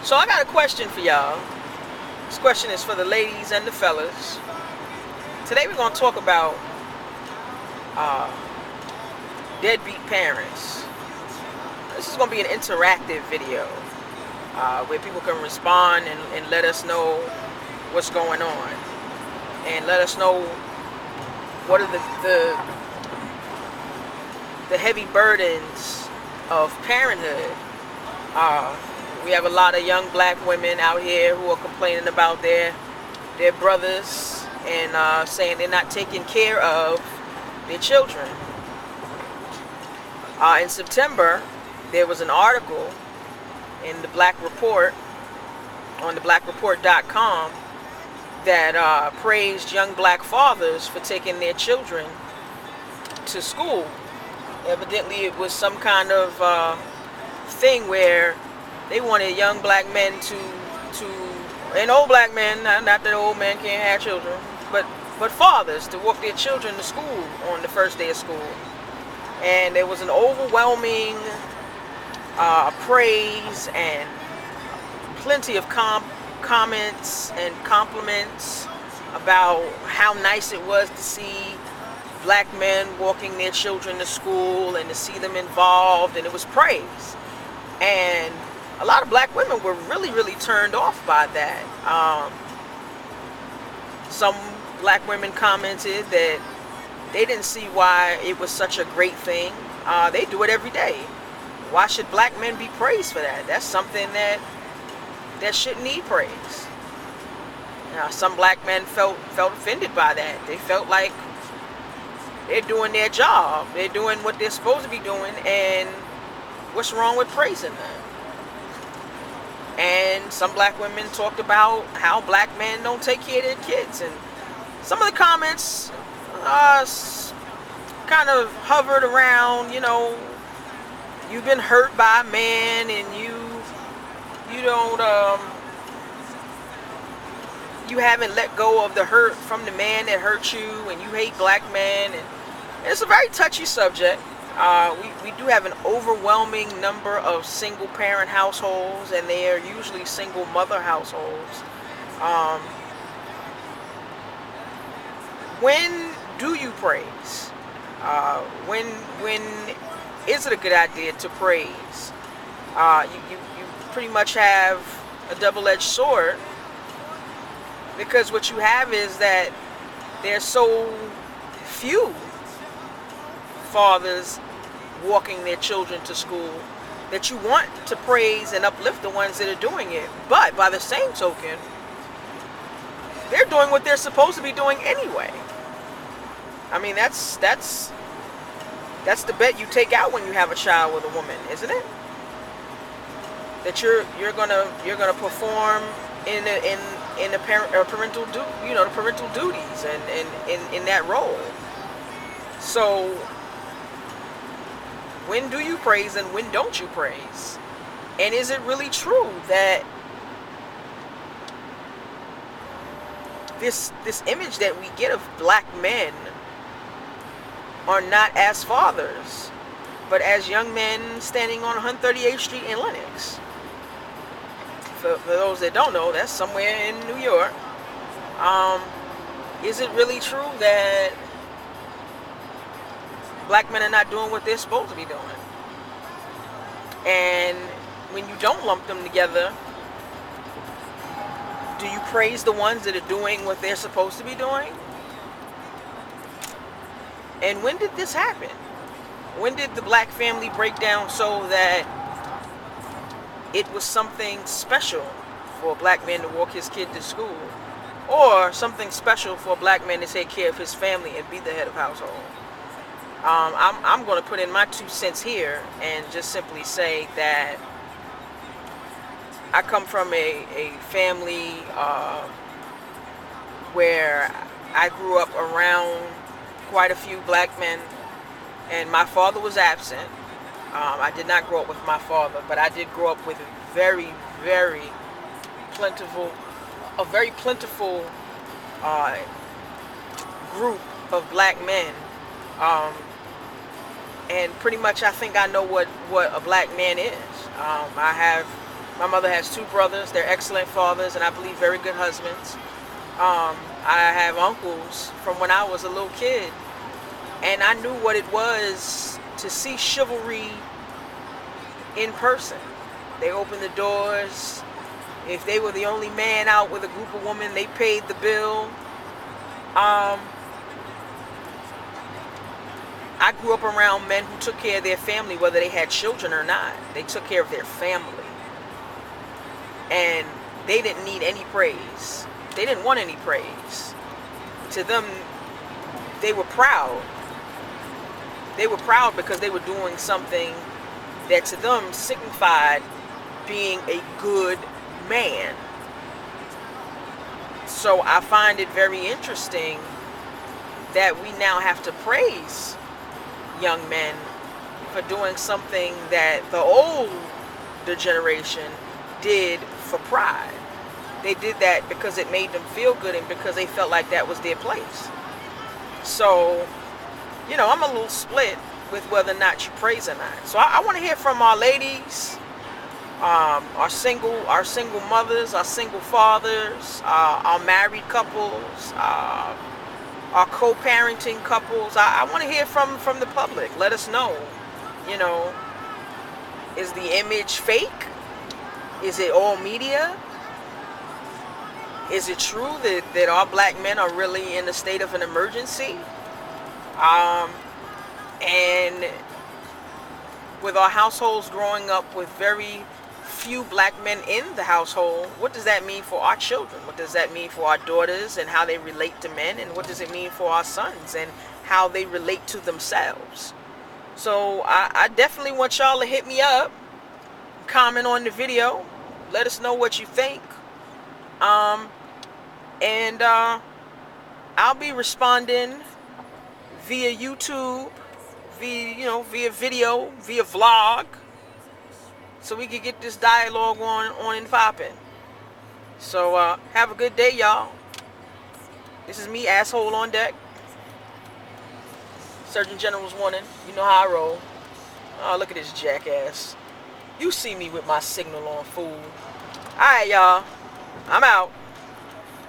So I got a question for y'all. This question is for the ladies and the fellas. Today we're going to talk about uh, deadbeat parents. This is going to be an interactive video where people can respond and let us know what's going on. And let us know what are the heavy burdens of parenthood. We have a lot of young black women out here who are complaining about their brothers and saying they're not taking care of their children. In September, there was an article in the Black Report on the blackreport.com that praised young black fathers for taking their children to school. Evidently, it was some kind of thing where they wanted young black men and old black men, not that old men can't have children, but fathers to walk their children to school on the first day of school. And there was an overwhelming praise and plenty of comments and compliments about how nice it was to see black men walking their children to school and to see them involved, and it was praise. And a lot of black women were really turned off by that. Some black women commented that they didn't see why it was such a great thing. They do it every day. Why should black men be praised for that? That's something that shouldn't need praise. Some black men felt offended by that. They felt like they're doing their job. They're doing what they're supposed to be doing, and what's wrong with praising them? And some black women talked about how black men don't take care of their kids. And some of the comments kind of hovered around, you've been hurt by a man and you don't, you haven't let go of the hurt from the man that hurt you, and you hate black men. And it's a very touchy subject. We do have an overwhelming number of single parent households, and they are usually single mother households. When do you praise? When is it a good idea to praise? You pretty much have a double-edged sword, because what you have is that there's so few fathers walking their children to school that you want to praise and uplift the ones that are doing it. But by the same token, they're doing what they're supposed to be doing anyway. I mean, that's the bet you take out when you have a child with a woman, isn't it? That you're gonna perform in the parental duties and in that role. So when do you praise and when don't you praise? And is it really true that this image that we get of black men are not as fathers, but as young men standing on 138th Street in Lenox? For those that don't know, that's somewhere in New York. Is it really true that black men are not doing what they're supposed to be doing? And when you don't lump them together, do you praise the ones that are doing what they're supposed to be doing? And when did this happen? When did the black family break down so that it was something special for a black man to walk his kid to school, or something special for a black man to take care of his family and be the head of household? I'm going to put in my 2 cents here and just simply say that I come from a family where I grew up around quite a few black men, and my father was absent. I did not grow up with my father, but I did grow up with a very plentiful group of black men. And pretty much I think I know what a black man is. I have My mother has 2 brothers. They're excellent fathers, and I believe very good husbands. I have uncles from when I was a little kid, and I knew what it was to see chivalry in person. They opened the doors. If they were the only man out with a group of women, they paid the bill. I grew up around men who took care of their family, whether they had children or not. They took care of their family. And they didn't need any praise. They didn't want any praise. To them, they were proud. They were proud because they were doing something that to them signified being a good man. So I find it very interesting that we now have to praise young men for doing something that the older generation did for pride. They did that because it made them feel good and because they felt like that was their place. So, you know, I'm a little split with whether or not you praise or not. So I want to hear from our ladies, our single mothers, our single fathers, our married couples, our co-parenting couples. I want to hear from the public. Let us know, you know, is the image fake? Is it all media? Is it true that all black men are really in a state of an emergency? And with our households growing up with very few black men in the household, what does that mean for our children? What does that mean for our daughters and how they relate to men? And what does it mean for our sons and how they relate to themselves? So I definitely want y'all to hit me up, comment on the video, let us know what you think. And I'll be responding via YouTube, via video, via vlog, so we can get this dialogue on and popping. So have a good day, y'all. This is me, asshole on deck. Surgeon General's warning. You know how I roll. Oh, look at this jackass. You see me with my signal on, fool. Alright, y'all. I'm out.